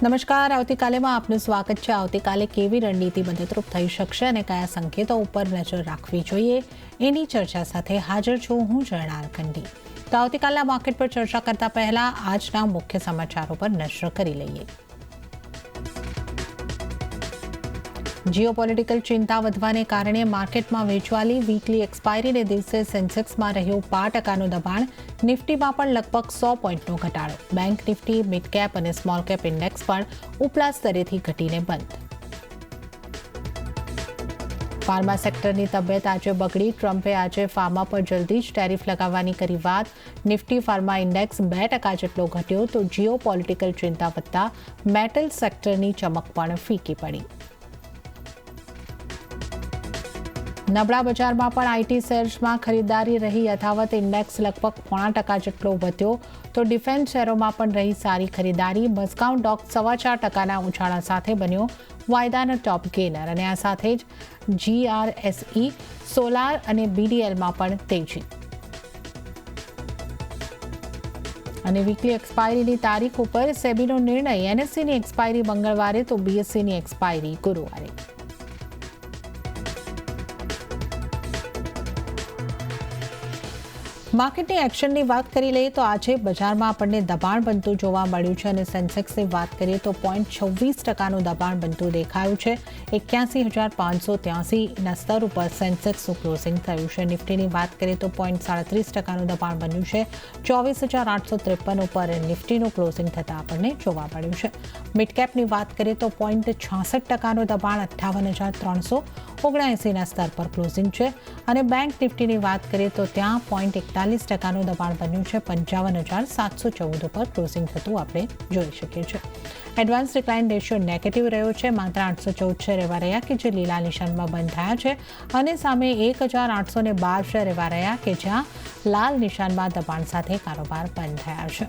નમસ્કાર. આવતીકાલેમાં આપનું સ્વાગત છે. આવતીકાલે કેવી રણનીતિ મદદરૂપ થઈ શકશે અને કયા સંકેતો ઉપર નજર રાખવી જોઈએ એની ચર્ચા સાથે હાજર છું હું જર્નાલ ખંડી. તો આવતીકાલના માર્કેટ પર ચર્ચા કરતા પહેલા આજના મુખ્ય સમાચારો પર નજર કરી લઈએ. જીઓપોલિટિકલ ચિંતા વધવાને કારણે માર્કેટમાં વેચવાલી વીકલી એક્સપાયરીને દિવસે સેન્સેક્સમાં રહ્યું 5% દબાણ. નિફ્ટીમાં પણ લગભગ 100 પોઈન્ટનો ઘટાડો. બેંક નિફ્ટી, મિડ કેપ અને સ્મોલ કેપ ઇન્ડેક્સ પણ ઉપલા સ્તરેથી ઘટીને બંધ. ફાર્મા સેક્ટરની તબિયત આજે બગડી. ટ્રમ્પે આજે ફાર્મા પર જલ્દી જ ટેરિફ લગાવવાની કરી વાત. નિફ્ટી ફાર્મા ઇન્ડેક્સ 2% જેટલો ઘટ્યો તો જીઓપોલિટિકલ ચિંતા વધતા મેટલ સેક્ટરની ચમક પણ ફીકી પડી. નબળા બજારમાં પણ આઈટી શેર્સમાં ખરીદારી રહી યથાવત. ઇન્ડેક્સ લગભગ 0.5% જેટલો વધ્યો તો ડિફેન્સ શેરોમાં પણ રહી સારી ખરીદારી. મઝગાઉં ડોક 4.25% ઉછાળા સાથે બન્યો વાયદાનો ટોપ ગેનર અને આ સાથે જ GRSE, સોલાર અને BDLમાં પણ તેજી. અને વીકલી એક્સપાયરીની તારીખ ઉપર સેબીનો નિર્ણય. NSEની એક્સપાયરી મંગળવારે તો BSEની એક્સપાયરી ગુરુવારે. માર્કેટની એક્શનની વાત કરી લઈએ તો આજે બજારમાં આપણને દબાણ બનતું જોવા મળ્યું છે અને સેન્સેક્સની વાત કરીએ તો 0.26%નું દબાણ બનતું દેખાયું છે. 81,583ના સ્તર ઉપર સેન્સેક્સનું ક્લોઝિંગ થયું છે. નિફ્ટીની વાત કરીએ તો 0.37%નું દબાણ બન્યું છે. 24,853 ઉપર નિફ્ટીનું ક્લોઝિંગ થતાં આપણને જોવા મળ્યું છે. મિડ કેપની વાત કરીએ તો 0.66%નું દબાણ 58,379ના સ્તર પર ક્લોઝિંગ છે અને બેંક નિફ્ટીની વાત કરીએ તો ત્યાં 0.41%નું દબાણ બન્યું છે. 55,714 ઉપર ક્લોઝિંગ થતું આપણે જોઈ શકીએ છીએ. એડવાન્સ ડિક્લાઇન રેશિયો નેગેટિવ રહ્યો છે. માત્ર 814 શેર એવા રહ્યા કે જે લીલા નિશાનમાં બંધ થયા છે અને સામે 1,812 શેર એવા રહ્યા કે જ્યાં લાલ નિશાનમાં દબાણ સાથે કારોબાર બંધ થયા છે.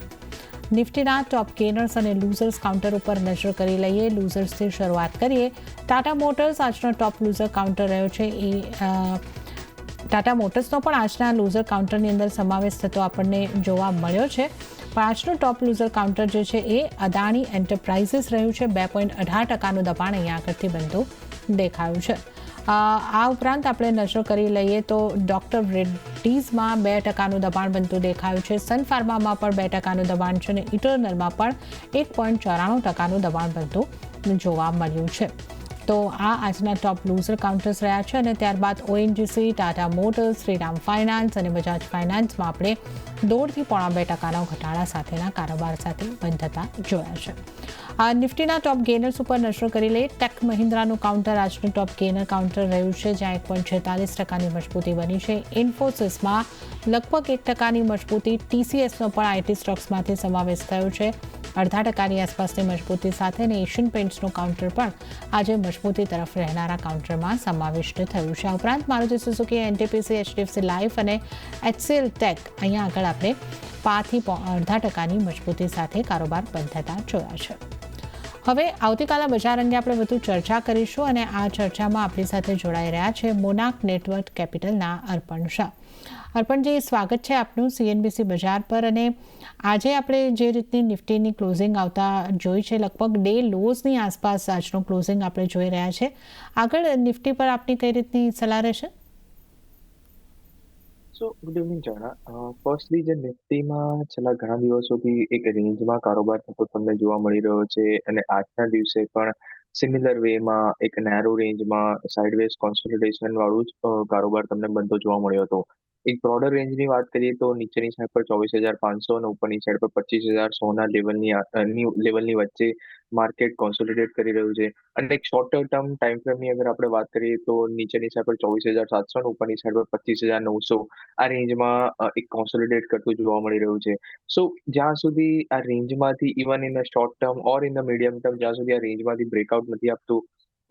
નિફ્ટીના ટોપ ગેનર્સ અને લૂઝર્સ કાઉન્ટર ઉપર નજર કરી લઈએ. લૂઝર્સથી શરૂઆત કરીએ. ટાટા મોટર્સ આજનો ટોપ લૂઝર કાઉન્ટર રહ્યો છે. ટાટા મોટર્સનો પણ આજના લૂઝર કાઉન્ટરની અંદર સમાવેશ થતો આપણને જોવા મળ્યો છે. પણ આજનું ટોપ લૂઝર કાઉન્ટર જે છે એ અદાણી એન્ટરપ્રાઇઝિસ રહ્યું છે. 2.18%નું દબાણ અહીંયા આગળથી બનતું દેખાયું છે. આ ઉપરાંત આપણે નજર કરી લઈએ તો ડોક્ટર રેડ્ડીઝમાં 2%નું દબાણ બનતું દેખાયું છે. સન ફાર્મામાં પણ 2%નું દબાણ છે અને ઇટરનલમાં પણ 1.94%નું દબાણ બનતું જોવા મળ્યું છે. તો આ આજના ટોપ લૂઝર કાઉન્ટર્સ રહ્યા છે અને ત્યારબાદ ONGC, Tata motors, Shriram finance અને બજાજ ફાઇનાન્સમાં આપણે 1.5-2% ઘટાડા સાથેના કારોબાર સાથે બંધ થતા જોયા છે. નિફ્ટીના ટોપ ગેનર્સ ઉપર નજર કરી લઈએ. ટેક મહિન્દ્રાનું કાઉન્ટર આજનું ટોપ ગેનર કાઉન્ટર રહ્યું છે જ્યાં 1.46%ની મજબૂતી બની છે. ઇન્ફોસિસમાં લગભગ 1%ની મજબૂતી. TCSનો પણ આઈટી સ્ટોક્સમાંથી સમાવેશ થયો છે 0.5%ની આસપાસની મજબૂતી સાથે અને એશિયન પેઇન્ટ્સનું કાઉન્ટર પણ આજે મજબૂતી તરફ રહેનારા કાઉન્ટરમાં સમાવિષ્ટ થયું છે. આ ઉપરાંત Maruti Suzuki, NTPC, HDFC life અને HCL ટેક અહીંયા આગળ આપણે 5-0.5%ની મજબૂતી સાથે કારોબાર બંધ થતા જોયા છે. હવે આવતીકાલના બજાર અંગે આપણે વધુ ચર્ચા કરીશું અને આ ચર્ચામાં આપણી સાથે જોડાઈ રહ્યા છે મોનાક નેટવર્ક કેપિટલના અર્પણ શાહ. અર્પણજી, સ્વાગત છે આપનું CNBC બજાર પર. અને આજે આપણે જે રીતની નિફ્ટીની ક્લોઝિંગ આવતા જોઈ છે લગભગ ડે લોઝની આસપાસ આજનું ક્લોઝિંગ આપણે જોઈ રહ્યા છે. આગળ નિફ્ટી પર આપની કઈ રીતની સલાહ રહેશે? ગુડ ઇવનિંગ જણા. ફર્સ્ટલી જે નિફ્ટીમાં છેલ્લા ઘણા દિવસોથી એક રેન્જમાં કારોબાર થતો તમને જોવા મળી રહ્યો છે અને આજના દિવસે પણ સિમિલર વેમાં એક નેરો રેન્જમાં સાઇડવેઝ કોન્સોલિડેશન વાળું જ કારોબાર તમને બનતો જોવા મળ્યો હતો. એક બ્રોડર રેન્જની વાત કરીએ તો નીચેની સાઈડ પર 24,500 અને ઉપરની સાઈડ પર 25,100ના લેવલની વચ્ચે માર્કેટ કોન્સોલિડેટ કરી રહ્યું છે. અને એક શોર્ટર ટર્મ ટાઈમ ફ્રેમની અગર આપણે વાત કરીએ તો નીચેની સાઈડ પર 24,700 અને ઉપરની સાઈડ પર 25,900 આ રેન્જમાં એક કોન્સોલિડેટ કરતું જોવા મળી રહ્યું છે. સો જ્યાં સુધી આ રેન્જમાંથી even in a short term or in the medium term જ્યાં સુધી આ રેન્જમાંથી બ્રેકઆઉટ નથી આપતું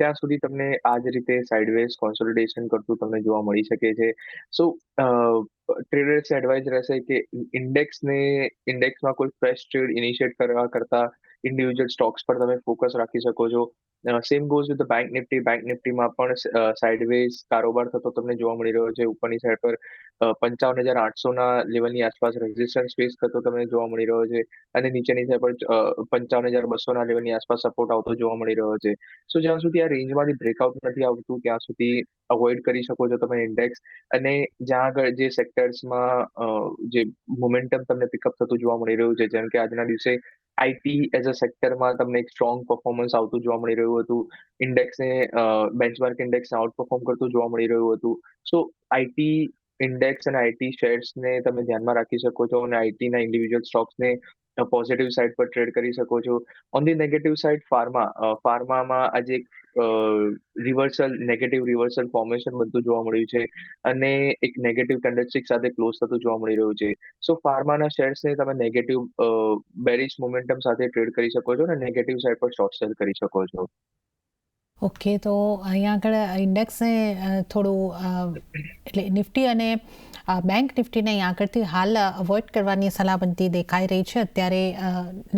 ત્યાં સુધી તમને આ જ રીતે સાઇડવેઝ કોન્સોલિડેશન કરતું તમને જોવા મળી શકે છે. સો ટ્રેડર્સ એડવાઇઝ રહેશે કે ઇન્ડેક્સમાં કોઈ ફ્રેશ ટ્રેડ ઇનિશિયેટ કરવા કરતા ઇન્ડિવિજ્યુઅલ સ્ટોક્સ પર તમે ફોકસ રાખી શકો છો. સેમ ગોઝ વિથ બેંક નિફ્ટીમાં પણ સાઇડવેઝ કારોબાર થતો તમને જોવા મળી રહ્યો છે. ઉપરની સાઈડ પર 55,800ના લેવલની આસપાસ રેઝિસ્ટન્સ ફેસ કરતો તમને જોવા મળી રહ્યો છે, અને નીચેની સાઈડ પર 55,200ના લેવલની આસપાસ સપોર્ટ આવતો જોવા મળી રહ્યો છે. સો જ્યાં સુધી આ રેન્જમાંથી બ્રેકઆઉટ નથી આવતું ત્યાં સુધી અવોઇડ કરી શકો છો તમે ઇન્ડેક્સ. અને જ્યાં આગળ જે સેક્ટર્સમાં જે મોમેન્ટમ તમને પિકઅપ થતું જોવા મળી રહ્યું છે, જેમ કે આજના દિવસે આઈટી એઝ અ સેક્ટરમાં તમને એક સ્ટ્રોંગ પરફોર્મન્સ આવતું જોવા મળી રહ્યું હતું. ઇન્ડેક્સને બેન્ચમાર્ક ઇન્ડેક્સને આઉટ પરફોર્મ કરતું જોવા મળી રહ્યું હતું. સો આઈટી ઇન્ડેક્સ અને આઈટી શેર્સને તમે ધ્યાનમાં રાખી શકો છો, અને આઈટીના ઇન્ડિવિજ્યુઅલ સ્ટોક્સને પોઝિટિવ સાઇડ પર ટ્રેડ કરી શકો છો. ઓન ધી નેગેટિવ સાઇડ ફાર્મામાં આજે એક નેગેટિવ રિવર્સલ ફોર્મેશન બનતું જોવા મળ્યું છે, અને એક નેગેટિવ કેન્ડલસ્ટિક સાથે ક્લોઝ થતું જોવા મળી રહ્યું છે. સો ફાર્માના શેર્સને તમે નેગેટિવ બેરિશ મોમેન્ટમ સાથે ટ્રેડ કરી શકો છો, અને નેગેટિવ સાઇડ પર શોર્ટ સેલ કરી શકો છો. ઓકે, તો અહીંયા આગળ ઇન્ડેક્સને થોડું એટલે નિફ્ટી અને બેંક નિફ્ટીને અહીંયા આગળથી હાલ અવોઇડ કરવાની સલાહ બનતી દેખાઈ રહી છે. અત્યારે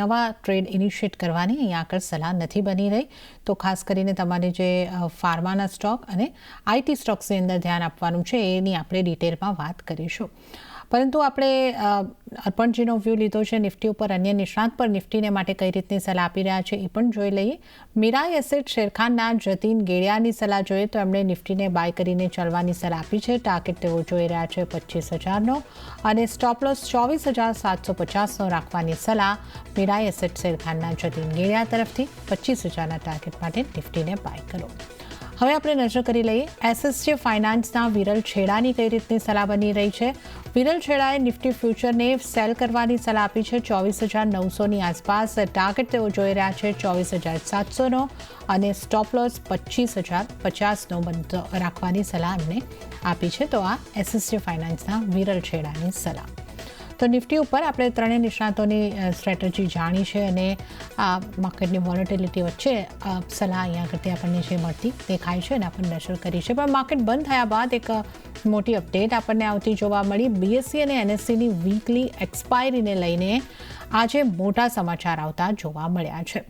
નવા ટ્રેડ ઇનિશિએટ કરવાની અહીંયા આગળ સલાહ નથી બની રહી. તો ખાસ કરીને તમારે જે ફાર્માના સ્ટોક અને આઈટી સ્ટોક્સની અંદર ધ્યાન આપવાનું છે એની આપણે ડિટેલમાં વાત કરીશું. પરંતુ આપણે અર્પણજીનો વ્યૂ લીધો છે નિફ્ટી ઉપર. અન્ય નિષ્ણાત પર નિફ્ટીને માટે કઈ રીતની સલાહ આપી રહ્યા છે એ પણ જોઈ લઈએ. મીરાઈ એસેટ શેરખાનના જતીન ગેડિયાની સલાહ જોઈએ તો એમણે નિફ્ટીને બાય કરીને ચાલવાની સલાહ આપી છે. ટાર્ગેટ તેઓ જોઈ રહ્યા છે 25,000નો, અને સ્ટોપ લોસ 24,750નો રાખવાની સલાહ મીરાઈ એસેટ શેરખાનના જતીન ગેડિયા તરફથી. 25,000ના ટાર્ગેટ માટે નિફ્ટીને બાય કરો. હવે આપણે નજર કરી લઈએ એસએસજી ફાઇનાન્સના વિરલ છેડાની કઈ રીતની સલાહ બની રહી છે. વિરલ છેડાએ નિફ્ટી ફ્યુચરને સેલ કરવાની સલાહ આપી છે 24,900ની આસપાસ. ટાર્ગેટ તેઓ જોઈ રહ્યા છે 24,700નો, અને સ્ટોપ લોસ 25,050નો રાખવાની સલાહ એમને આપી છે. તો આ એસએસજી ફાઇનાન્સના વિરલ છેડાની સલાહ. તો નિફ્ટી ઉપર આપણે ત્રણેય નિષ્ણાતોની સ્ટ્રેટેજી જાણી છે, અને આ માર્કેટની વોલેટિલિટી વચ્ચે સલાહ અહીંયા આગળથી આપણને જે મળતી દેખાય છે એના પર નજર કરી છે. પણ માર્કેટ બંધ થયા બાદ એક મોટી અપડેટ આપણને આવતી જોવા મળી. બીએસસી અને એનએસસીની વીકલી એક્સપાયરીને લઈને આજે મોટા સમાચાર આવતા જોવા મળ્યા છે.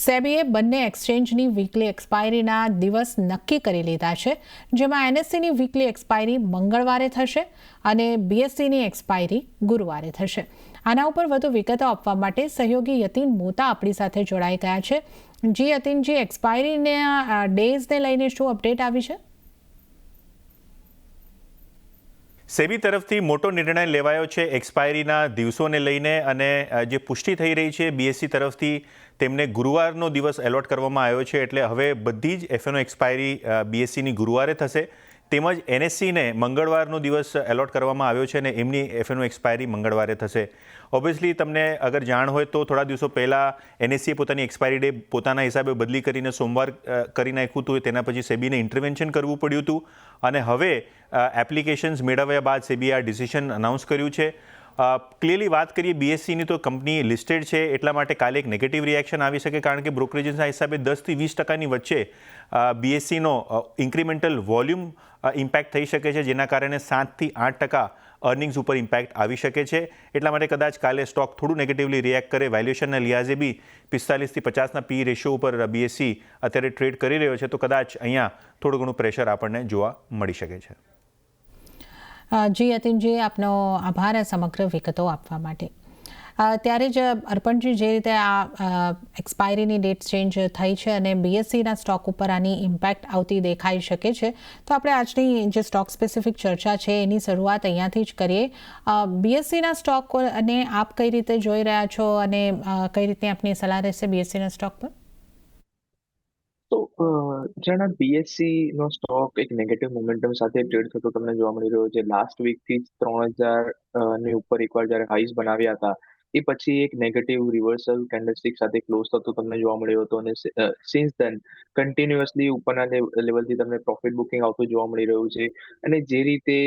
સેબીએ બંને એક્સચેન્જની વીકલી એક્સપાયરીના દિવસ નક્કી કરી લીધા છે, જેમાં એનએસસીની વીકલી એક્સપાયરી મંગળવારે થશે અને બીએસસીની એક્સપાયરી ગુરુવારે થશે. આના ઉપર વધુ વિગતો આપવા માટે સહયોગી યતીન મોતા આપણી સાથે જોડાઈ ગયા છે. જી યતીનજી, એક્સપાયરીના ડેઝને લઈને શું અપડેટ આવી છે? સેબી તરફથી મોટો નિર્ણય લેવાયો છે એક્સપાયરીના દિવસોને લઈને, અને જે પુષ્ટિ થઈ રહી છે બીએસસી તરફથી તેમને ગુરુવારનો દિવસ એલોટ કરવામાં આવ્યો છે. એટલે હવે બધી જ એફએનો એક્સપાયરી બીએસસીની ગુરુવારે થશે, તેમજ એનએસસીને મંગળવારનો દિવસ એલોટ કરવામાં આવ્યો છે, અને એમની એફએનો એક્સપાયરી મંગળવારે થશે. ઓબ્વિયસલી તમને અગર જાણ હોય તો થોડા દિવસો પહેલાં એનએસસીએ પોતાની એક્સપાયરી ડે પોતાના હિસાબે બદલી કરીને સોમવાર કરી નાખ્યું હતું. તેના પછી સેબીને ઇન્ટરવેન્શન કરવું પડ્યું હતું, અને હવે એપ્લિકેશન્સ મેળવ્યા બાદ સેબીએ આ ડિસિઝન અનાઉન્સ કર્યું છે. ક્લિયરલી વાત કરીએ બીએસસીની તો કંપની લિસ્ટેડ છે, એટલા માટે કાલે એક નેગેટિવ રિએક્શન આવી શકે, કારણ કે બ્રોકરેજીસના હિસાબે 10થી 20% વચ્ચે બીએસસીનો ઇન્ક્રિમેન્ટલ વોલ્યુમ ઇમ્પેક્ટ થઈ શકે છે, જેના કારણે 7થી 8% અર્નિંગ્સ ઉપર ઇમ્પેક્ટ આવી શકે છે. એટલા માટે કદાચ કાલે સ્ટોક થોડું નેગેટિવલી રિએક્ટ કરે. વેલ્યુએશનના લિહાઝે બી 45થી 50ના પી રેશિયો ઉપર બીએસસી અત્યારે ટ્રેડ કરી રહ્યો છે, તો કદાચ અહીંયા થોડું ઘણું પ્રેશર આપણને જોવા મળી શકે છે. જી યતીનજી, આપનો આભાર આ સમગ્ર વિગતો આપવા માટે. ત્યારે જ અર્પણજી, જે રીતે આ એક્સપાયરીની ડેટ ચેન્જ થઈ છે અને બીએસસીના સ્ટોક ઉપર આની ઇમ્પેક્ટ આવતી દેખાઈ શકે છે, તો આપણે આજની જે સ્ટોક સ્પેસિફિક ચર્ચા છે એની શરૂઆત અહીંયાથી જ કરીએ. બીએસસીના સ્ટોક અને આપ કઈ રીતે જોઈ રહ્યા છો, અને કઈ રીતની આપની સલાહ રહેશે બીએસસીના સ્ટોક પર? તો જેના બીએસસી નો સ્ટોક એક નેગેટિવ મોમેન્ટમ સાથે ટ્રેડ થતો તમને જોવા મળી રહ્યો છે. લાસ્ટ વીકથી જ 3,000 ની ઉપર એકવાર જ્યારે હાઈસ બનાવ્યા હતા, એ પછી એક નેગેટિવ રિવર્સલ કેન્ડલસ્ટિક સાથે ક્લોઝ થતો તમને જોવા મળ્યો હતો, અને સિન્સ ધેન કન્ટિન્યુઅસલી ઉપરના લેવલથી તમને પ્રોફિટ બુકિંગ આવતું જોવા મળી રહ્યું છે. અને જે રીતે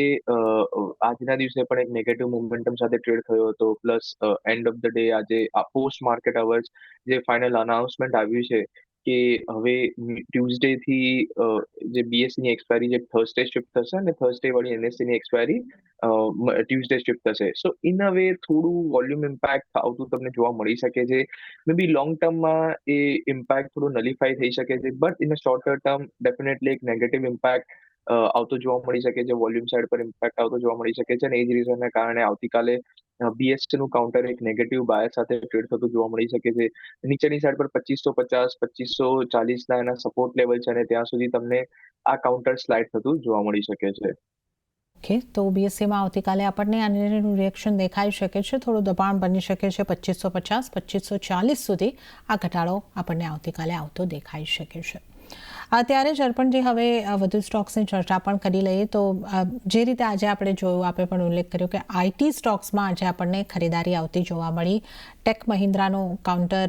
આજના દિવસે પણ એક નેગેટિવ મોમેન્ટમ સાથે ટ્રેડ થયો હતો, plus end of the day આજે પોસ્ટ માર્કેટ અવર્સ જે ફાઇનલ અનાઉન્સમેન્ટ આવ્યું છે, કે હવે ટ્યુઝડે થી જે બીએસસી ની એક્સપાયરી જે થર્સડે શિફ્ટ થશે અને થર્સડે વાળી એનએસસી ની એક્સપાયરી ટ્યુઝડે શિફ્ટ થશે. સો ઇન અ વે થોડું વોલ્યુમ ઇમ્પેક્ટ આવતું તમને જોવા મળી શકે છે. મે બી લોંગ ટર્મમાં એ ઇમ્પેક્ટ થોડું નલિફાઈ થઈ શકે છે, but in a sorter term definitely એક નેગેટિવ ઇમ્પેક્ટ આવતો જોવા મળી શકે છે. વોલ્યુમ સાઇડ પર ઇમ્પેક્ટ આવતો જોવા મળી શકે છે અને એ જ રીઝનના કારણે આવતીકાલે બીએસસી નું કાઉન્ટર એક નેગેટિવ બાયસ સાથે ટ્રેડ થતું જોવા મળી શકે છે. નીચેની સાઈડ પર 2550 2540 ના એના સપોર્ટ લેવલ છે અને ત્યાં સુધી તમને આ કાઉન્ટર સ્લાઇડ થતું જોવા મળી શકે છે. ઓકે, તો બીએસસીમાં આવતીકાલે આપણને આનું રિએક્શન દેખાઈ શકે છે, થોડું દબાણ બની શકે છે 2550 2540 સુધી આ ઘટાડો આપણને આવતીકાલે આવતો દેખાઈ શકે છે. ત્યારે જ અર્પણજી હવે વધુ સ્ટોક્સની ચર્ચા પણ કરી લઈએ. તો જે રીતે આજે આપણે જોયું, આપણે પણ ઉલ્લેખ કર્યો કે આઈટી સ્ટોક્સમાં આજે આપણને ખરીદારી આવતી જોવા મળી. ટેક મહિન્દ્રાનું કાઉન્ટર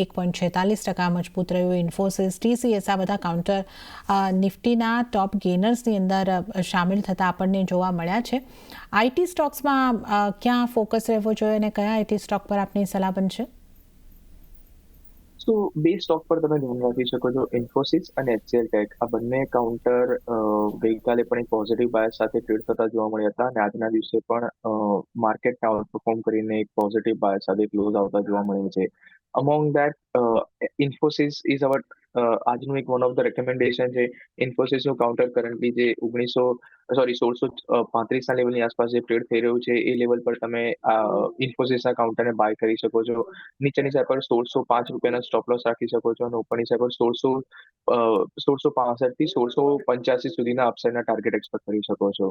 1.46% મજબૂત રહ્યું. ઇન્ફોસિસ, ટીસીએસ આ બધા કાઉન્ટર નિફ્ટીના ટોપ ગેનર્સની અંદર શામેલ થતા આપણને જોવા મળ્યા છે. આઈટી સ્ટોક્સમાં ક્યાં ફોકસ રહેવો જોઈએ અને કયા આઈટી સ્ટોક પર આપની સલાહ બનશે? તો બે સ્ટોક પર તમે ધ્યાન રાખી શકો છો, ઇન્ફોસિસ અને એચસીએલ ટેક. આ બંને કાઉન્ટર ગઈકાલે પણ એક પોઝિટિવ બાયસ સાથે ટ્રેડ થતા જોવા મળ્યા હતા અને આજના દિવસે પણ માર્કેટને આઉટપરફોર્મ કરીને એક પોઝિટિવ બાયસ સાથે ક્લોઝ આવતા જોવા મળે છે. Among that Infosys is our આજનું એક વન ઓફ ધ રેકમેન્ડેશન છે. ઇન્ફોસિસનું કાઉન્ટર કરન્ટલી જે 1635 ના લેવલની આસપાસ જે ટ્રેડ થઈ રહ્યું છે એ લેવલ પર તમે ઇન્ફોસિસના કાઉન્ટરને બાય કરી શકો છો. નીચેની સાઈડ પર 1605 સ્ટોપ લોસ રાખી શકો છો અને ઉપરની સાઈડ પર 1665 થી 1685 સુધીના અપસાઇડના ટાર્ગેટ એક્સપેક્ટ કરી શકો છો.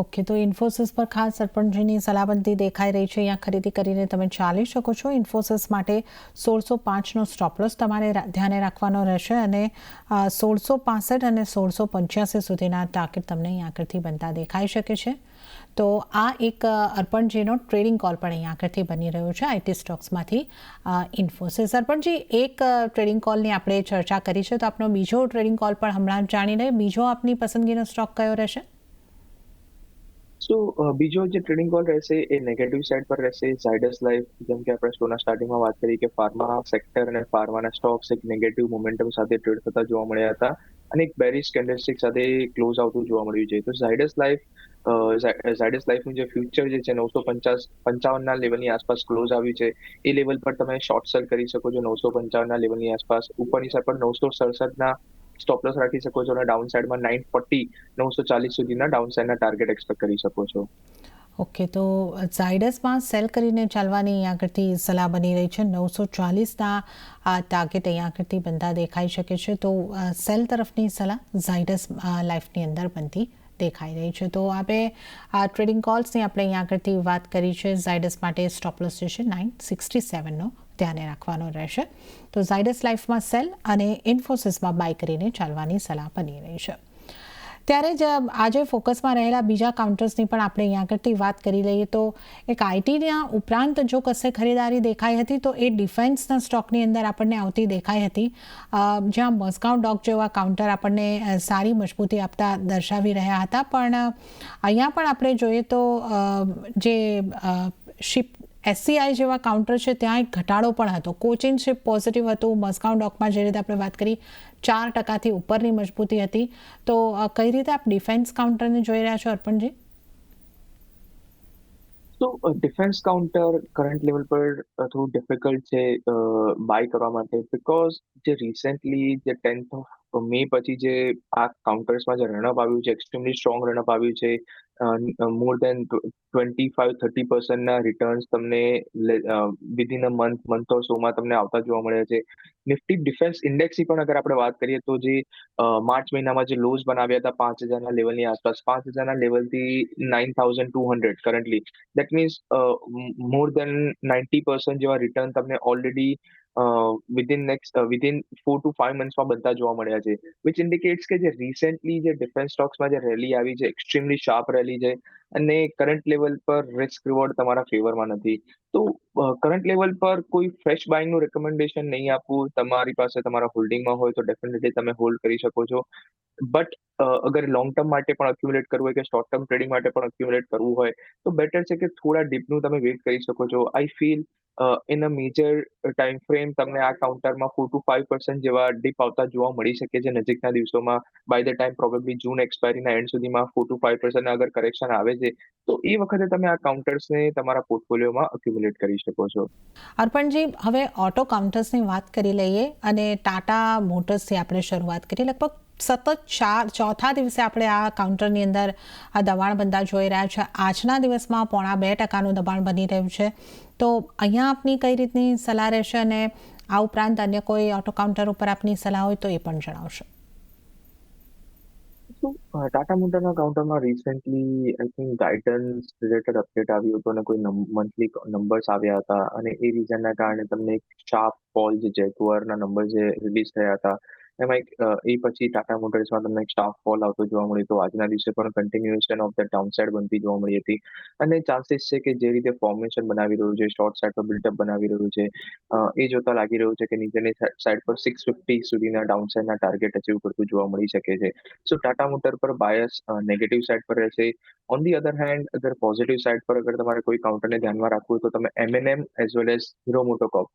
ઓકે, તો ઇન્ફોસિસ પર ખાસ અર્પણજીની સલાહબંધી દેખાઈ રહી છે. અહીંયા ખરીદી કરીને તમે ચાલી શકો છો. ઇન્ફોસિસ માટે 1605નો સ્ટોપ લોસ તમારે ધ્યાને રાખવાનો રહેશે અને 1665 અને 1685 સુધીના ટાર્ગેટ તમને અહીં આગળથી બનતા દેખાઈ શકે છે. તો આ એક અર્પણજીનો ટ્રેડિંગ કોલ પણ અહીં આગળથી બની રહ્યો છે આઈટી સ્ટોક્સમાંથી ઇન્ફોસિસ. અર્પણજી, એક ટ્રેડિંગ કોલની આપણે ચર્ચા કરી છે, તો આપનો બીજો ટ્રેડિંગ કોલ પણ હમણાં જાણી લઈએ. બીજો આપની પસંદગીનો સ્ટોક કયો રહેશે? સો બીજો જે ટ્રેડિંગ કોલ રહેશે એ નેગેટિવ સાઇડ પર રહેશે. ઝાયડસ લાઈફ, જેમ કે આપણે શોના સ્ટાર્ટિંગમાં વાત કરી કે ફાર્મા સેક્ટર અને ફાર્માના સ્ટોક્સ એક નેગેટિવ મોમેન્ટમ સાથે ટ્રેડ થતા જોવા મળ્યા હતા અને એક બેરિશ કેન્ડલસ્ટિક સાથે ક્લોઝ આવતું જોવા મળ્યું છે. તો ઝાયડસ લાઈફનું જે ફ્યુચર જે છે 955 ના લેવલની આસપાસ ક્લોઝ આવ્યું છે. એ લેવલ પર તમે શોર્ટ સેલ કરી શકો છો 955 ના લેવલની આસપાસ. ઉપરની સાઈડ પર 967 ના સ્ટોપ લોસ રાખી શકો છો અને ડાઉન સાઈડમાં 940 સુધીના ડાઉન સાઈડના ટાર્ગેટ એક્સપેક્ટ કરી શકો છો. ઓકે, તો ઝાયડસમાં સેલ કરીને ચાલવાની અહીં આગળથી સલાહ બની રહી છે. 940ના આ ટાર્ગેટ અહીં આગળથી બનતા દેખાઈ શકે છે. તો સેલ તરફની સલાહ ઝાયડસ લાઈફની અંદર બનતી દેખાઈ રહી છે. તો આપણે આ ટ્રેડિંગ કોલ્સની આપણે અહીં આગળથી વાત કરી છે. ઝાયડસ માટે સ્ટોપ લોસ જે છે 967નો ધ્યાને રાખવાનો રહેશે. તો ઝાયડસ લાઈફમાં સેલ અને ઇન્ફોસિસમાં બાય કરીને ચાલવાની સલાહ બની રહી છે. ત્યારે જ આજે ફોકસમાં રહેલા બીજા કાઉન્ટર્સની પણ આપણે અહીં આગળથી વાત કરી લઈએ. તો એક આઈટીના ઉપરાંત જો કશે ખરીદારી દેખાઈ હતી તો એ ડિફેન્સના સ્ટોકની અંદર આપણને આવતી દેખાઈ હતી, જ્યાં મઝગાંવ ડોક જેવા કાઉન્ટર આપણને સારી મજબૂતી આપતા દર્શાવી રહ્યા હતા. પણ અહીંયા પણ આપણે જોઈએ તો જે શિપ એસસીઆઈ જેવા કાઉન્ટર છે ત્યાં એક ઘટાડો પણ હતો. કોચિન શિપ પોઝિટિવ હતું. મઝગાંવ ડોકમાં જે રીતે આપણે વાત કરી 4% ઉપરની મજબૂતી હતી. તો કઈ રીતે આપ ડિફેન્સ કાઉન્ટરને જોઈ રહ્યા છો અર્પણજી? તો ડિફેન્સ કાઉન્ટર કરંટ લેવલ પર થોડું ડિફિકલ્ટ છે બાય કરવા માટે, બિકોઝ જે રિસેન્ટલી જે 10th ઓફ મે પછી જે આ કાઉન્ટર્સમાં જે રનઅપ આવ્યું છે, એક્સ્ટ્રીમલી સ્ટ્રોંગ રનઅપ આવ્યું છે. મોર દેન 25-30% રિટર્ન્સ તમને વિધિન અ મંથ ઓર સોમાં તમને આવતા જોવા મળ્યા છે. નિફ્ટી ડિફેન્સ ઇન્ડેક્સની પણ અગર આપણે વાત કરીએ તો જે માર્ચ મહિનામાં જે લોઝ બનાવ્યા હતા 5000ના લેવલની આસપાસ, 5000ના લેવલથી 9200 કરન્ટલી, દેટ મીન્સ મોર દેન 90% જેવા રિટર્ન તમને ઓલરેડી વિધિન 4 to 5 મંથ્સમાં બનતા જોવા મળ્યા છે. વિચ ઇન્ડિકેટ્સ કે જે રિસેન્ટલી જે ડિફેન્સ સ્ટોક્સમાં જે રેલી આવી છે, એક્સ્ટ્રીમલી શાર્પ રેલી છે અને કરંટ લેવલ પર રિસ્ક રિવોર્ડ તમારા ફેવરમાં નથી. તો કરંટ લેવલ પર કોઈ ફ્રેશ બાઇંગનું રેકમેન્ડેશન નહીં આપવું. તમારી પાસે તમારા હોલ્ડિંગમાં હોય તો ડેફિનેટલી તમે હોલ્ડ કરી શકો છો. બટ અગર લોંગ ટર્મ માટે પણ અક્યુમ્યુલેટ કરવું હોય કે શોર્ટ ટર્મ ટ્રેડિંગ માટે પણ અક્યુમ્યુલેટ કરવું હોય તો બેટર છે કે થોડા ડીપનું તમે વેઇટ કરી શકો છો. I feel in a major time frame તમને આ કાઉન્ટરમાં 4 to 5% જેવા ડીપ આવતા જોવા મળી શકે છે નજીકના દિવસોમાં. By the time probably June એક્સપાયરીના એન્ડ સુધીમાં 4 to 5% અગર કરેક્શન આવે છે તો એ વખતે તમે આ કાઉન્ટર્સને તમારા પોર્ટફોલિયોમાં અક્યુમ્યુલેટ કરી શકો છો. અર્પણજી, હવે ઓટો કાઉન્ટર્સની વાત કરી લઈએ અને ટાટા મોટર્સથી આપણે શરૂઆત કરીએ. લગભગ સતત ચોથા દિવસે આપણે આ કાઉન્ટરની અંદર આ દબાણ બનતા જોઈ રહ્યા છે. આજના દિવસમાં 0.5% દબાણ બની રહ્યું છે. તો અહીંયા આપની કઈ રીતની સલાહ રહેશે અને આ ઉપરાંત અન્ય કોઈ ઓટો કાઉન્ટર ઉપર આપની સલાહ હોય તો એ પણ જણાવશો. ટાટા મોટરના કાઉન્ટરમાં recently I think guidance related update આવ્યું હતું અને કોઈ મંથલી નંબર્સ આવ્યા હતા અને એ રીઝનના કારણે તમને એક શાર્પ ફોલ જે જેગુઆરના નંબર જે રિલીઝ થયા હતા એમાં એ પછી ટાટા મોટર્સમાં તમને એક શાર્પ ફોલ આવતો જોવા મળ્યો હતો. આજના દિવસે પણ કન્ટિન્યુએશન ઓફ ધ ડાઉનસાઇડ બનતી જોવા મળી હતી અને ચાન્સીસ છે કે જે રીતે ફોર્મેશન બનાવી રહ્યું છે, શોર્ટ સાઇડ પર બિલ્ડઅપ બનાવી રહ્યું છે, એ જોતા લાગી રહ્યું છે કે નીચેની સાઇડ પર 650 સુધીના ડાઉનસાઇડના ટાર્ગેટ અચીવ કરતું જોવા મળી શકે છે. સો ટાટા મોટર પર બાયસ નેગેટિવ સાઇડ પર રહેશે. ઓન ધી અધર હેન્ડ અગર પોઝિટિવ સાઇડ પર અગર તમારે કોઈ કાઉન્ટરને ધ્યાનમાં રાખવું હોય તો તમે M&M as well as Hero MotoCorp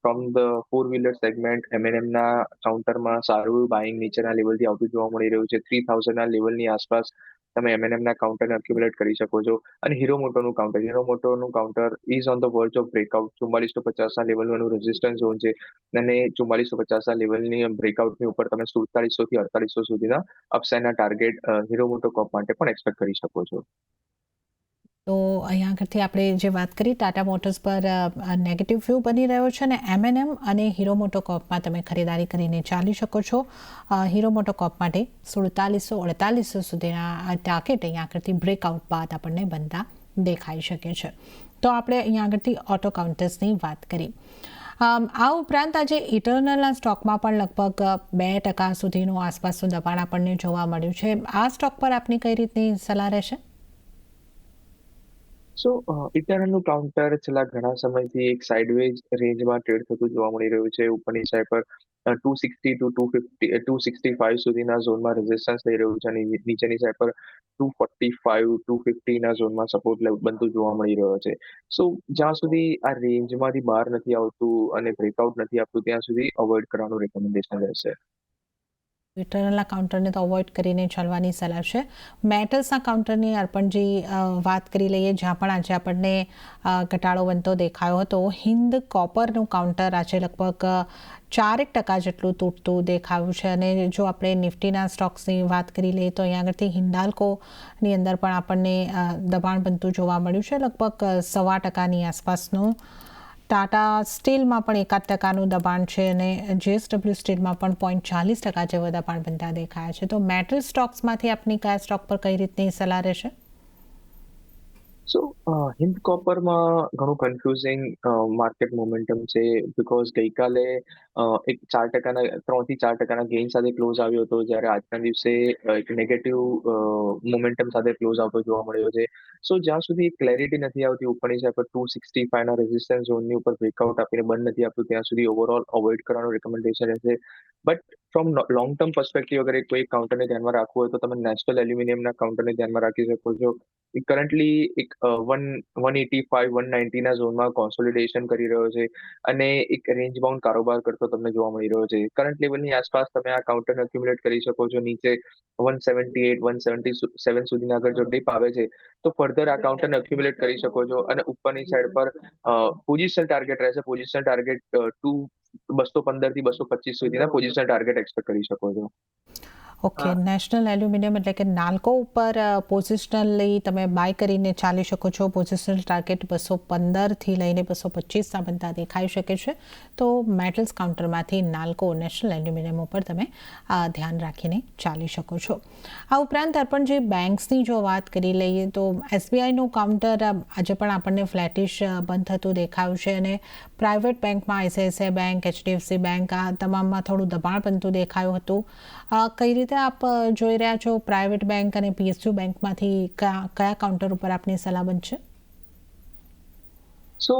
from the 4-wheeler segment M&Mના કાઉન્ટરમાં સારું બાઇંગ નીચેના લેવલથી આવતું જોવા મળી રહ્યું છે. 3000ના લેવલની આસપાસ તમે M&Mના કાઉન્ટરને અક્યુમ્યુલેટ કરી શકો છો. અને હીરો મોટોનું counter is on the verge of breakout. 4450ના લેવલનું એનું રેઝિસ્ટન્સ ઝોન છે અને 4450ના લેવલની બ્રેકઆઉટની ઉપર તમે 4700 થી 4800 સુધીના અપસાઇડના ટાર્ગેટ હીરો મોટોકોર્પ માટે પણ એક્સપેક્ટ કરી શકો છો. તો અહીંયા આગળથી આપણે જે વાત કરી ટાટા મોટર્સ પર નેગેટિવ વ્યૂ બની રહ્યો છે અને M&M અને હીરો મોટોકોર્પમાં તમે ખરીદારી કરીને ચાલી શકો છો. હીરો મોટોકોર્પ માટે 4700-4800 સુધીના આ ટાર્ગેટ અહીંયા આગળથી બ્રેકઆઉટ બાદ આપણને બનતા દેખાઈ શકે છે. તો આપણે અહીંયા આગળથી ઓટો કાઉન્ટર્સની વાત કરી. આ ઉપરાંત આજે ઇટરનલના સ્ટોકમાં પણ લગભગ 2% સુધીનું આસપાસનું દબાણ આપણને જોવા મળ્યું છે. આ સ્ટોક પર આપની કઈ રીતની સલાહ રહેશે? સો ઇટરનલનું કાઉન્ટર છેલ્લા ઘણા સમયથી એક સાઇડવેઝ રેન્જમાં ટ્રેડ થતું જોવા મળી રહ્યું છે. ઉપરની સાઈડ પર 260 to 250 265 સુધીના ઝોનમાં રેઝિસ્ટન્સ લઈ રહ્યું છે અને નીચેની સાઈડ પર 245 250ના ઝોનમાં સપોર્ટ બનતું જોવા મળી રહ્યો છે. સો જ્યાં સુધી આ રેન્જમાંથી બહાર નથી આવતું અને બ્રેકઆઉટ નથી આપતું ત્યાં સુધી અવોઇડ કરવાનું રેકમેન્ડેશન રહેશે. ઇટરનલના કાઉન્ટરને તો અવોઇડ કરીને ચાલવાની સલાહ છે. મેટલ્સના કાઉન્ટરની અર્પણજી વાત કરી લઈએ, જ્યાં પણ આજે આપણને ઘટાડો બનતો દેખાયો હતો. હિન્દ કોપરનું કાઉન્ટર આજે લગભગ 4% જેટલું તૂટતું દેખાયું છે અને જો આપણે નિફ્ટીના સ્ટોક્સની વાત કરી લઈએ તો અહીંયા આગળથી હિન્ડાલ્કોની અંદર પણ આપણને દબાણ બનતું જોવા મળ્યું છે, લગભગ 1.25% આસપાસનું. ટાટા સ્ટીલમાં પણ 1% દબાણ છે અને JSW સ્ટીલમાં પણ 0.40% જેવો દબાણ બનતા દેખાયા છે. તો મેટલ સ્ટોક્સમાંથી આપની કયા સ્ટોક પર કઈ રીતની સલાહ રહેશે? સો હિન્દ કોપરમાં ઘણું કન્ફ્યુઝિંગ માર્કેટ મોમેન્ટમ છે બીકોઝ ગઈકાલે એક 3-4% ગેઇન સાથે ક્લોઝ આવ્યો હતો, જ્યારે આજના દિવસે એક નેગેટિવ મોમેન્ટમ સાથે ક્લોઝ આવતો જોવા મળ્યો છે. સો જ્યાં સુધી ક્લેરિટી નથી આવતી ઉપરની સાઈડ પર 265ના રેઝિસ્ટન્સ ઝોનની ઉપર બ્રેકઆઉટ આપીને બંધ નથી આપતું ત્યાં સુધી ઓવરઓલ અવોઇડ કરવાનું રેકમેન્ડેશન રહેશે. But from long term perspective અગર કોઈ કાઉન્ટરને ધ્યાનમાં રાખવું હોય તો તમે નેશનલ એલ્યુમિનિયમના કાઉન્ટરને ધ્યાનમાં રાખી શકો છો. કરન્ટલી એક 185-190ના ઝોનમાં કોન્સોલિડેશન કરી રહ્યો છે અને એક રેન્જ બાઉન્ડ કારોબાર કરતો તમને જોવા મળી રહ્યો છે. કરંટ લેવલની આસપાસ તમે આ કાઉન્ટરને એક્યુમ્યુલેટ કરી શકો છો. નીચે 178-177 સુધીના આગળ જો ડીપ આવે છે તો ફર્ધર આ કાઉન્ટરને એક્યુમ્યુલેટ કરી શકો છો અને ઉપરની સાઈડ પર પોઝિશન ટાર્ગેટ રહેશે. પોઝિશન ટાર્ગેટ 215 થી 225 સુધીના પોઝિશન ટાર્ગેટ એક્સપેક્ટ કરી શકો છો. ઓકે, નેશનલ એલ્યુમિનિયમ એટલે કે નાલ્કો ઉપર પોઝિશનલી તમે બાય કરીને ચાલી શકો છો. પોઝિશનલ ટાર્ગેટ 215થી લઈને 225ના બનતા દેખાઈ શકે છે. તો મેટલ્સ કાઉન્ટરમાંથી નાલ્કો નેશનલ એલ્યુમિનિયમ ઉપર તમે ધ્યાન રાખીને ચાલી શકો છો. આ ઉપરાંત પણ જે બેંક્સની જો વાત કરી લઈએ તો SBIનું કાઉન્ટર આજે પણ આપણને ફ્લેટિશ બંધ થતું દેખાયું છે અને પ્રાઇવેટ બેંકમાં આઈસીઆઈસીઆઈ બેંક, એચડીએફસી બેંક આ તમામમાં થોડું દબાણ બનતું દેખાયું હતું. કઈ રીતે આપ જોઈ રહ્યા છો પ્રાઇવેટ બેંક અને પીએસયુ બેંકમાંથી કયા કાઉન્ટર ઉપર આપની સલાહ બનશે? So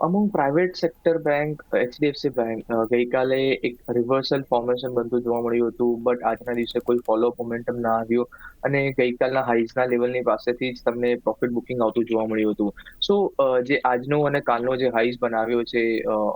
among private sector bank, HDFC bank ગઈકાલે એક રિવર્સલ ફોર્મેશન બનતું જોવા મળ્યું હતું, બટ આજના દિવસે કોઈ ફોલોઅપ મોમેન્ટમ ના આવ્યો અને ગઈકાલના હાઈઝના લેવલની પાસેથી જ તમને પ્રોફિટ બુકિંગ આવતું જોવા મળ્યું હતું. સો જે આજનો અને કાલનો જે હાઈઝ બનાવ્યો છે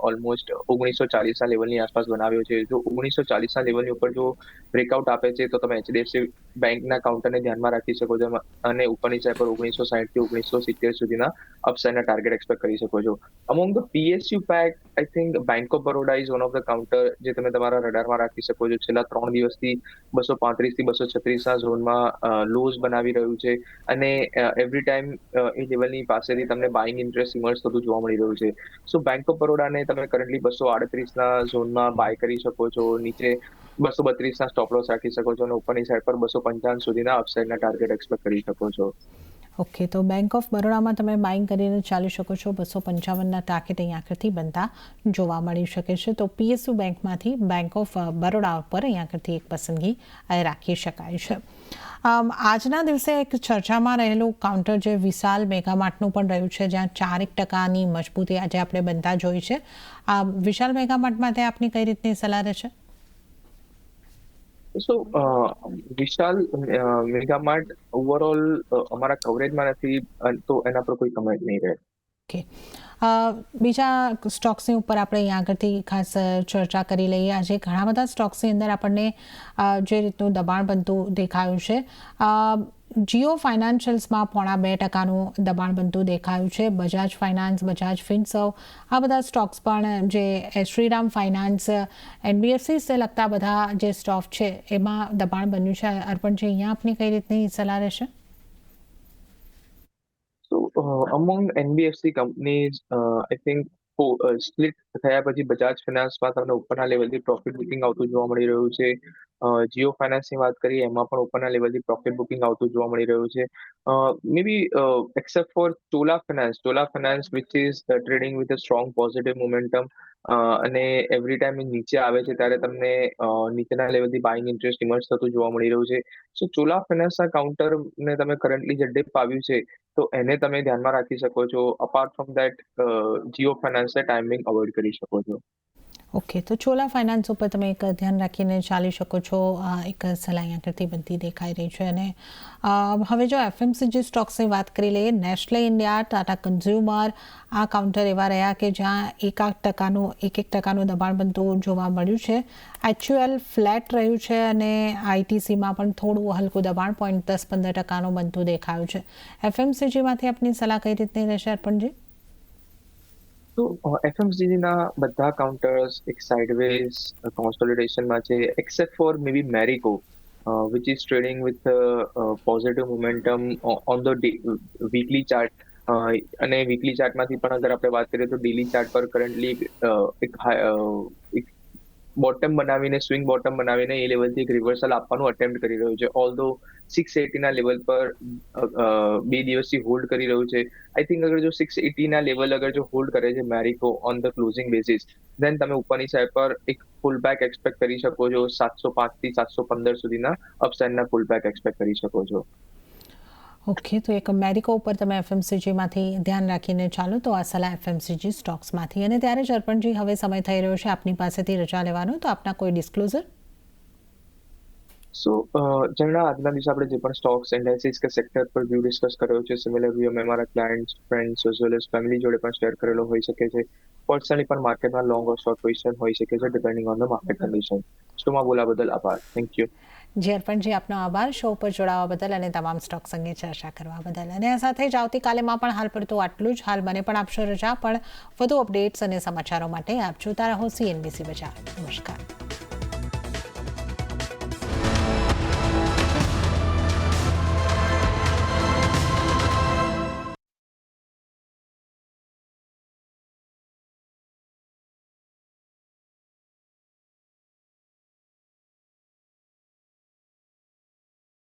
ઓલમોસ્ટ 1940ના લેવલની આસપાસ બનાવ્યો છે. જો 1940ના લેવલની ઉપર જો બ્રેકઆઉટ આપે છે તો તમે એચડીએફસી બેંકના કાઉન્ટરને ધ્યાનમાં રાખી શકો છો અને ઉપરની સાઈડ પર 1960 થી 1970 સુધીના અપસાઇડના ટાર્ગેટ એક્સપેક્ટ કરી શકો છો. Among the PSU pack, I think bank of Baroda is one of the counter જે તમે તમારા રડારમાં રાખી શકો છો. છેલ્લા 3 દિવસથી 235 થી 236ના ઝોનમાં લોઝ બનાવી રહ્યું છે અને એવરી ટાઈમ એ લેવલની પાસેથી તમને બાઇંગ ઇન્ટરેસ્ટ ઇમર્જ થતું જોવા મળી રહ્યું છે. સો બેંક ઓફ બરોડાને તમે કરન્ટલી 238ના ઝોનમાં બાય કરી શકો છો. નીચે 232ના સ્ટોપ લોસ રાખી શકો છો અને ઉપરની સાઈડ પર 255 સુધીના અપસાઇડના ટાર્ગેટ એક્સપેક્ટ કરી શકો છો. ઓકે, તો બેંક ઓફ બરોડામાં તમે બાઇંગ કરીને ચાલી શકો છો. 255ના ટાર્ગેટ અહીં આગળથી બનતા જોવા મળી શકે છે. તો પીએસયુ બેંકમાંથી બેંક ઓફ બરોડા ઉપર અહીં આગળથી એક પસંદગી રાખી શકાય છે. આજના દિવસે એક ચર્ચામાં રહેલું કાઉન્ટર જે વિશાલ મેગામાર્ટનું પણ રહ્યું છે, જ્યાં 4% મજબૂતી આજે આપણે બનતા જોઈ છે. વિશાલ મેગામાર્ટ માટે આપની કઈ રીતની સલાહ રહેશે? સો વિશાલ મેગામાર્ટ ઓવરઓલ અમારા કવરેજમાં નથી તો એના પર કોઈ કમેન્ટ નહીં રહે. ઓકે, બીજા સ્ટોક્સની ઉપર આપણે અહીં આગળથી ખાસ ચર્ચા કરી લઈએ. આજે ઘણા બધા સ્ટોક્સની અંદર આપણને જે રીતનું દબાણ બનતું દેખાયું છે, જીઓ ફાઇનાન્શિયલ્સમાં 0.5% દબાણ બનતું દેખાયું છે. બજાજ ફાઇનાન્સ, બજાજ ફિનસર્વ આ બધા સ્ટોક્સ પણ, જે શ્રીરામ ફાઇનાન્સ, એનબીએફસી લગતા બધા જે સ્ટોક છે એમાં દબાણ બન્યું છે. અર્પણજી, અહીંયા આપની કઈ રીતની સલાહ રહેશે? So among NBFC companies, I think split થયા પછી બજાજ ફાઇનાન્સમાં તમને ઉપરના લેવલથી પ્રોફિટ બુકિંગ આવતું જોવા મળી રહ્યું છે. જીઓ ફાઇનાન્સની વાત કરીએ એમાં પણ ઉપરના લેવલથી પ્રોફિટ બુકિંગ આવતું જોવા મળી રહ્યું છે. Maybe except for Chola finance which is trading with a strong positive momentum અને એવરી ટાઈમ નીચે આવે છે ત્યારે તમને નીચેના લેવલથી બાઇંગ ઇન્ટરેસ્ટ ઇમર્જ થતું જોવા મળી રહ્યું છે. સો ચોલા ફાઇનાન્સના કાઉન્ટરને તમે કરન્ટલી જે ડિપ આવ્યું છે તો એને તમે ધ્યાનમાં રાખી શકો છો. અપાર્ટ ફ્રોમ દેટ જીઓ ફાઇનાન્સને ટાઈમિંગ અવોઇડ કરી શકો છો. ઓકે, તો ચોલા ફાઇનાન્સ ઉપર તમે એક ધ્યાન રાખીને ચાલી શકો છો. એક સલાહ આગળથી બનતી દેખાઈ રહી છે. અને હવે જો એફએમસીજી સ્ટોક્સની વાત કરી લઈએ, નેસ્લે ઇન્ડિયા, ટાટા કન્ઝ્યુમર આ કાઉન્ટર એવા રહ્યા કે જ્યાં 1% દબાણ બનતું જોવા મળ્યું છે. HUL ફ્લેટ રહ્યું છે અને આઈટીસીમાં પણ થોડું હલકું દબાણ 0.10-15% બનતું દેખાયું છે. એફએમસીજીમાંથી આપની સલાહ કઈ રીતની રહેશે અર્પણજી? તો એફએમસીજીના બધા કાઉન્ટર્સ એક સાઇડવેઝ કોન્સોલિડેશનમાં છે except for maybe Marico which is trading with positive momentum on the weekly chart. અને વીકલી ચાર્ટમાંથી પણ અગર આપણે વાત કરીએ તો ડેલી ચાર્ટ પર કરન્ટલી એક બોટમ બનાવીને, સ્વિંગ બોટમ બનાવીને એ લેવલથી એક રિવર્સલ આપવાનું અટેમ્પ્ટ કરી રહ્યું છે. ઓલ્ધો 680ના લેવલ પર 2 દિવસથી હોલ્ડ કરી રહ્યું છે. આઈ થિંક અગર જો 680ના લેવલ અગર જો હોલ્ડ કરે છે Marico on the closing basis, દેન તમે ઉપરની સાઈડ પર એક ફૂલ બેક એક્સપેક્ટ કરી શકો છો. 705 થી 715 સુધીના અપસાઇડના ફૂલ બેક એક્સપેક્ટ કરી શકો છો. ઓકે, તો એક મેરિકો ઉપર તમે એફએમસીજીમાંથી ધ્યાન રાખીને ચાલો. તો આ સલાહ એફએમસીજી સ્ટોક્સમાંથી. અને ત્યારે જ અર્પણજી, હવે સમય થઈ રહ્યો છે આપની પાસેથી રજા લેવાનો, તો આપના કોઈ ડિસ્ક્લોઝર? સો જણા આજના દિવસે આપણે જે પણ સ્ટોક્સ ઇન્ડેક્સિસ કે સેક્ટર પર વ્યૂ ડિસ્કસ કર્યો છે, સિમિલર વ્યૂ અમે અમારા clients, friends as well as family જોડે પણ શેર કરેલો હોઈ શકે છે. પર્સનલી પણ માર્કેટમાં લોંગ ઓર શોર્ટ પોઝિશન હોઈ શકે છે depending on the market condition. શોમાં બોલા બદલ આભાર. Thank you. જી અર્પણજી, આપનો આભાર શો પર જોડાવા બદલ અને તમામ સ્ટોક્સ અંગે ચર્ચા કરવા બદલ. અને આ સાથે જ આવતીકાલેમાં પણ હાલ પૂરતું આટલું જ. હાલ મને પણ આપશો રજા, પણ વધુ અપડેટ્સ અને સમાચારો માટે આપ જોતા રહો CNBC બજાર. નમસ્કાર.